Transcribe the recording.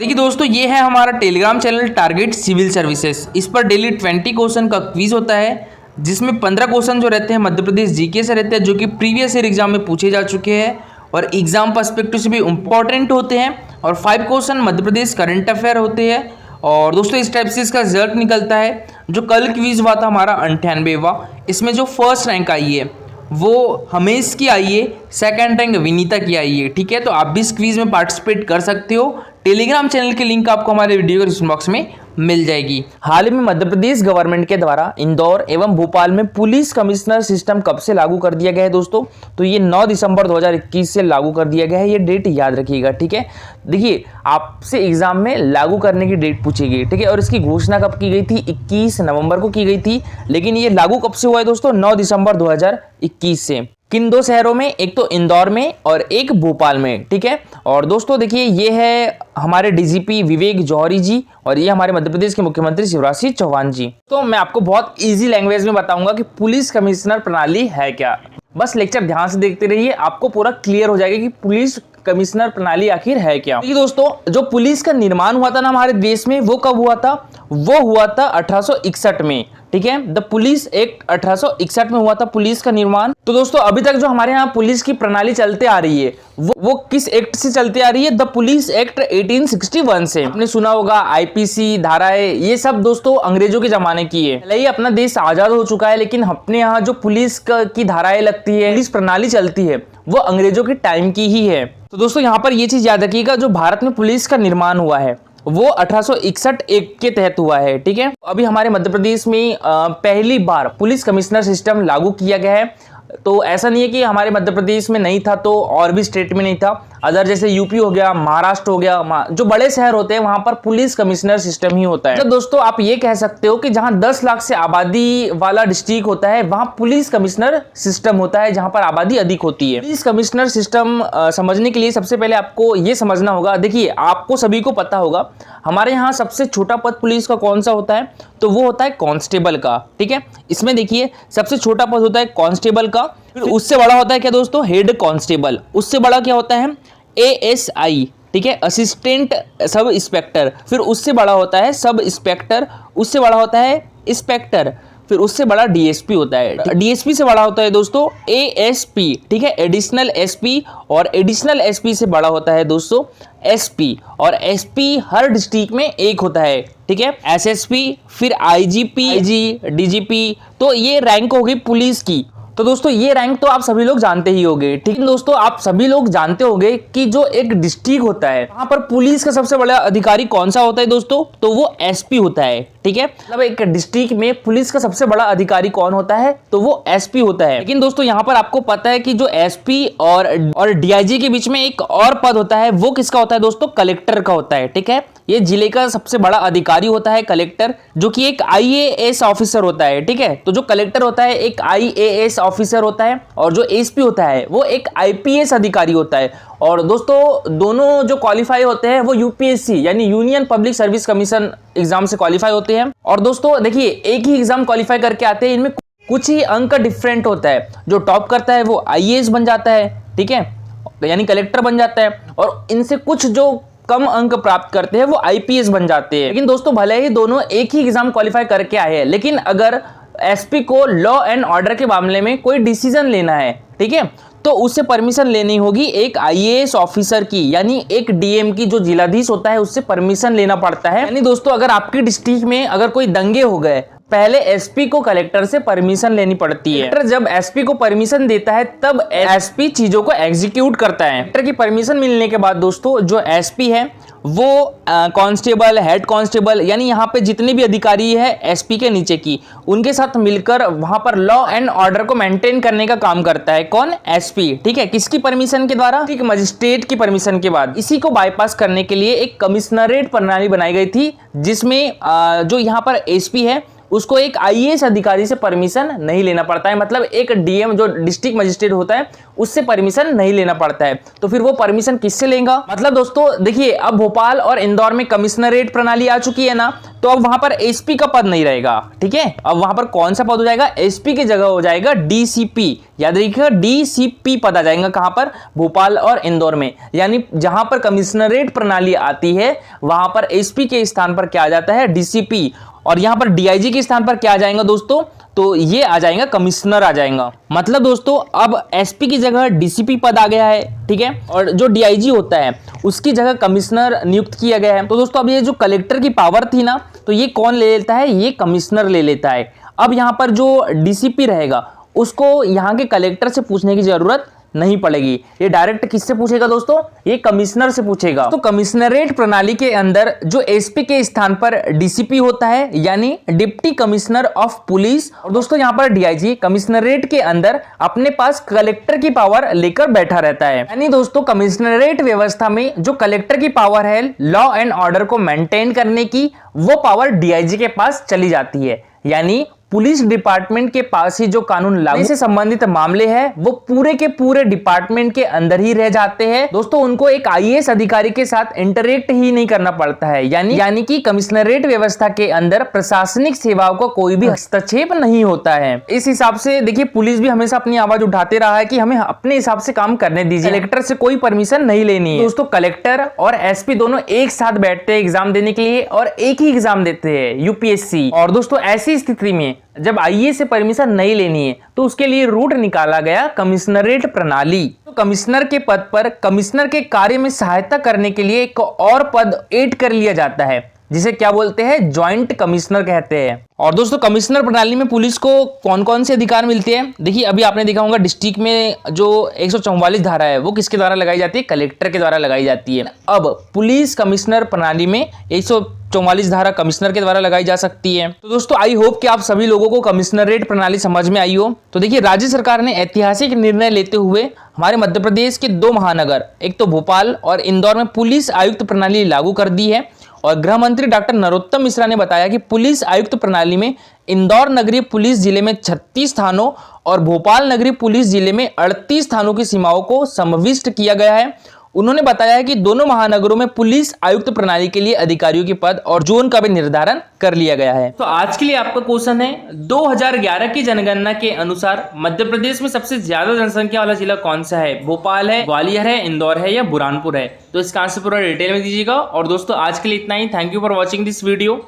देखिए दोस्तों, ये है हमारा Telegram channel target civil services. इस पर डेली 20 क्वेश्चन का क्विज होता है, जिसमें 15 क्वेश्चन जो रहते हैं मध्य प्रदेश जीके से रहते हैं, जो कि प्रीवियस ईयर एग्जाम में पूछे जा चुके हैं और एग्जाम पर्सपेक्टिव से भी इम्पॉर्टेंट होते हैं। और 5 question Madhya Pradesh current affair होते हैं। और दोस्तों इस टाइप से इसका रिजल्ट निकलता है। जो कल क्विज हुआ था हमारा 98वां, इसमें जो फर्स्ट रैंक आई है वो हमेश की आई है, सेकंड रैंक विनीता की आई है। ठीक है, तो आप भी इस क्विज में पार्टिसिपेट कर सकते हो। टेलीग्राम चैनल की लिंक आपको हमारे वीडियो के डिस्क्रिप्शन बॉक्स में मिल जाएगी। हाल ही में मध्य प्रदेश गवर्नमेंट के द्वारा इंदौर एवं भोपाल में पुलिस कमिश्नर सिस्टम कब से लागू कर दिया गया है दोस्तों? तो ये 9 दिसंबर 2021 से लागू कर दिया गया है। ये डेट याद रखिएगा। ठीक है, देखिए आपसे एग्जाम में लागू करने की डेट पूछी गई। ठीक है, और इसकी घोषणा कब की गई थी? 21 नवंबर को की गई थी। लेकिन ये लागू कब से हुआ है दोस्तों? 9 दिसंबर 2021 से। किन 2 शहरों में? एक तो इंदौर में और एक भोपाल में। ठीक है, और दोस्तों देखिए ये है हमारे डीजीपी विवेक जौहरी जी और ये हमारे मध्य प्रदेश के मुख्यमंत्री शिवराज सिंह चौहान जी। तो मैं आपको बहुत इजी लैंग्वेज में बताऊंगा कि पुलिस कमिश्नर प्रणाली है क्या। बस लेक्चर ध्यान से देखते रहिए, आपको पूरा क्लियर हो जाएगा कि पुलिस कमिश्नर प्रणाली आखिर है क्या। देखिए दोस्तों, जो पुलिस का निर्माण हुआ था ना हमारे देश में, वो कब हुआ था? वो हुआ था 1861 में। ठीक है, द पुलिस एक्ट 1861 में हुआ था पुलिस का निर्माण। तो दोस्तों अभी तक जो हमारे यहाँ पुलिस की प्रणाली चलते आ रही है वो किस एक्ट से चलती आ रही है? द पुलिस एक्ट 1861 से। आपने सुना होगा आईपीसी धाराएं, ये सब दोस्तों अंग्रेजों के जमाने की है। पहले ही अपना देश आजाद हो चुका है, लेकिन अपने यहाँ जो पुलिस की धाराएं लगती है, पुलिस प्रणाली चलती है, वो अंग्रेजों के टाइम की ही है। तो दोस्तों यहाँ पर ये चीज याद रखिएगा, जो भारत में पुलिस का निर्माण हुआ है वो 1861 एक्ट के तहत हुआ है। ठीक है, अभी हमारे मध्य प्रदेश में पहली बार पुलिस कमिश्नर सिस्टम लागू किया गया है। तो ऐसा नहीं है कि हमारे मध्य प्रदेश में नहीं था तो और भी स्टेट में नहीं था। अदर जैसे यूपी हो गया, महाराष्ट्र हो गया, जो बड़े शहर होते हैं वहां पर पुलिस कमिश्नर सिस्टम ही होता है। तो दोस्तों आप ये कह सकते हो कि जहां 10 लाख से आबादी वाला डिस्ट्रिक्ट होता है वहां पुलिस कमिश्नर सिस्टम होता है, जहां पर आबादी अधिक होती है। पुलिस कमिश्नर सिस्टम समझने के लिए सबसे पहले आपको ये समझना होगा। देखिए आपको सभी को पता होगा हमारे यहाँ सबसे छोटा पद पुलिस का कौन सा होता है? तो वो होता है कांस्टेबल का। ठीक है, इसमें देखिए सबसे छोटा पद होता है कांस्टेबल का, फिर उससे बड़ा होता है क्या दोस्तों? Head constable. उससे बड़ा क्या होता है? ASI। ठीक है, असिस्टेंट सब इंस्पेक्टर। फिर उससे बड़ा होता है सब इंस्पेक्टर। उससे बड़ा होता है इंस्पेक्टर। फिर उससे बड़ा DSP होता है। DSP से बड़ा होता है दोस्तों ASP। ठीक है, एडिशनल SP। और एडिशनल SP से बड़ा होता है दोस्तों SP। और SP हर डिस्ट्रिक्ट में एक होता है। ठीक है, SSP, फिर IGP, IG, DGP। तो ये रैंक होगी पुलिस की। तो दोस्तों ये रैंक तो आप सभी लोग जानते ही होंगे। ठीक है दोस्तों, आप सभी लोग जानते होंगे कि जो एक डिस्ट्रिक्ट होता है वहां पर पुलिस का सबसे बड़ा अधिकारी कौन सा होता है दोस्तों? तो वो SP होता है। ठीक है, मतलब एक डिस्ट्रिक्ट में पुलिस का सबसे बड़ा अधिकारी कौन होता है? तो वो SP होता है। लेकिन दोस्तों यहाँ पर आपको पता है कि जो SP और DIG के बीच में एक और पद होता है, वो किसका होता है दोस्तों? कलेक्टर का होता है। ठीक है, ये जिले का सबसे बड़ा अधिकारी होता है कलेक्टर, जो कि एक IAS ऑफिसर होता है। ठीक है, तो जो कलेक्टर होता है एक IAS ऑफिसर होता है और जो SP होता है वो एक IPS अधिकारी होता है। और दोस्तों दोनों जो क्वालिफाई होते हैं वो UPSC यानी union public service commission exam से क्वालिफाई होते हैं। और दोस्तों देखिए एक ही एग्जाम क्वालिफाई करके आते हैं, इनमें कुछ ही अंक डिफरेंट होता है। जो टॉप करता है वो IAS बन जाता है। ठीक है, यानी कलेक्टर बन जाता है, और इनसे कुछ जो कम अंक प्राप्त करते हैं वो IPS बन जाते हैं। लेकिन दोस्तों भले ही दोनों एक ही एग्जाम क्वालिफाई करके आए हैं, लेकिन अगर SP को लॉ एंड ऑर्डर के मामले में कोई डिसीजन लेना है, ठीक है, तो उससे परमिशन लेनी होगी एक IAS ऑफिसर की, यानी एक DM की, जो जिलाधीश होता है, उससे परमिशन लेना पड़ता है। यानी दोस्तों अगर आपकी डिस्ट्रिक्ट में अगर कोई दंगे हो गए, पहले SP को कलेक्टर से परमिशन लेनी पड़ती है। कलेक्टर जब SP को परमिशन देता है तब SP चीजों को एग्जीक्यूट करता है। कलेक्टर की परमिशन मिलने के बाद दोस्तों जो SP है वो कांस्टेबल, हेड कांस्टेबल, यानी यहाँ पे जितने भी अधिकारी है SP के नीचे की, उनके साथ मिलकर वहां पर लॉ एंड ऑर्डर को मेंटेन करने का काम करता है। कौन? SP। ठीक है, किसकी परमिशन के द्वारा? ठीक, मजिस्ट्रेट की परमिशन के बाद। इसी को बाईपास करने के लिए एक कमिश्नरेट प्रणाली बनाई गई थी, जिसमें जो यहाँ पर SP है उसको एक IAS अधिकारी से परमिशन नहीं लेना पड़ता है। मतलब एक DM जो डिस्ट्रिक्ट मजिस्ट्रेट होता है उससे परमिशन नहीं लेना पड़ता है। तो फिर वो परमिशन किससे लेगा? मतलब दोस्तों देखिए अब भोपाल और इंदौर में कमिश्नरेट प्रणाली आ चुकी है ना, तो अब वहां पर एसपी का पद नहीं रहेगा, ठीक है। अब वहां पर कौन सा पद हो जाएगा, एसपी की जगह हो जाएगा डीसीपी। याद रखिएगा डीसीपी पद आ जाएगा कहां पर, भोपाल और इंदौर में। यानी जहां पर कमिश्नरेट प्रणाली आती है वहां पर एसपी के स्थान पर क्या आ जाता है, डीसीपी। और यहां पर डीआईजी के स्थान पर क्या आ जाएगा दोस्तों, तो ये आ जाएगा कमिश्नर आ जाएगा। मतलब दोस्तों अब एसपी की जगह डीसीपी पद आ गया है, ठीक है। और जो डीआईजी होता है उसकी जगह कमिश्नर नियुक्त किया गया है। तो दोस्तों अब ये जो कलेक्टर की पावर थी ना, तो ये कौन ले लेता है, ये कमिश्नर ले लेता है। अब यहां पर जो डीसीपी रहेगा उसको यहां के कलेक्टर से पूछने की जरूरत नहीं पड़ेगी, ये डायरेक्ट किससे पूछेगा दोस्तों, ये कमिश्नर से पूछेगा। तो कमिश्नरेट प्रणाली के अंदर जो एसपी के स्थान पर डीसीपी होता है यानी डिप्टी कमिश्नर ऑफ पुलिस, और दोस्तों यहां पर डीआईजी कमिश्नरेट के अंदर अपने पास कलेक्टर की पावर लेकर बैठा रहता है। यानी दोस्तों कमिश्नरेट व्यवस्था में जो कलेक्टर की पावर है लॉ एंड ऑर्डर को मेंटेन करने की, वो पावर डीआईजी के पास चली जाती है। यानी पुलिस डिपार्टमेंट के पास ही जो कानून लागू से संबंधित मामले हैं वो पूरे के पूरे डिपार्टमेंट के अंदर ही रह जाते हैं। दोस्तों उनको एक आईएएस अधिकारी के साथ इंटरेक्ट ही नहीं करना पड़ता है। यानी कि कमिश्नरेट व्यवस्था के अंदर प्रशासनिक सेवाओं का कोई भी हस्तक्षेप नहीं होता है। इस हिसाब से देखिए पुलिस भी हमेशा अपनी आवाज उठाते रहा है कि हमें अपने हिसाब से काम करने दीजिए, कलेक्टर से कोई परमिशन नहीं लेनी है। दोस्तों कलेक्टर और एसपी दोनों एक साथ बैठते हैं एग्जाम देने के लिए और एक ही एग्जाम देते हैं यूपीएससी। और दोस्तों ऐसी स्थिति में जब आईएएस से परमिशन नहीं लेनी है तो उसके लिए रूट निकाला गया कमिश्नरेट प्रणाली। तो कमिश्नर के पद पर कमिश्नर के कार्य में सहायता करने के लिए एक और पद ऐड कर लिया जाता है जिसे क्या बोलते हैं, ज्वाइंट कमिश्नर कहते हैं। और दोस्तों कमिश्नर प्रणाली में पुलिस को कौन कौन से अधिकार मिलते हैं, देखिए अभी आपने देखा होगा डिस्ट्रिक्ट में जो 144 धारा है वो किसके द्वारा लगाई जाती है, कलेक्टर के द्वारा लगाई जाती है। अब पुलिस कमिश्नर प्रणाली में 144 धारा कमिश्नर के द्वारा लगाई जा सकती है। तो दोस्तों आई होप कि आप सभी लोगों को कमिश्नरेट प्रणाली समझ में आई हो। तो देखिए राज्य सरकार ने ऐतिहासिक निर्णय लेते हुए हमारे मध्य प्रदेश के 2 महानगर, एक तो भोपाल और इंदौर में पुलिस आयुक्त प्रणाली लागू कर दी है। और गृह मंत्री डॉक्टर नरोत्तम मिश्रा ने बताया कि पुलिस आयुक्त प्रणाली में इंदौर नगरीय पुलिस जिले में 36 थानों और भोपाल नगरीय पुलिस जिले में 38 थानों की सीमाओं को समाविष्ट किया गया है। उन्होंने बताया है कि दोनों महानगरों में पुलिस आयुक्त प्रणाली के लिए अधिकारियों के पद और जोन का भी निर्धारण कर लिया गया है। तो आज के लिए आपका क्वेश्चन है 2011 की जनगणना के अनुसार मध्य प्रदेश में सबसे ज्यादा जनसंख्या वाला जिला कौन सा है, भोपाल है, ग्वालियर है, इंदौर है या बुरहानपुर है। तो इसका आंसर पूरा डिटेल में दीजिएगा। और दोस्तों आज के लिए इतना ही। Thank you for watching this video.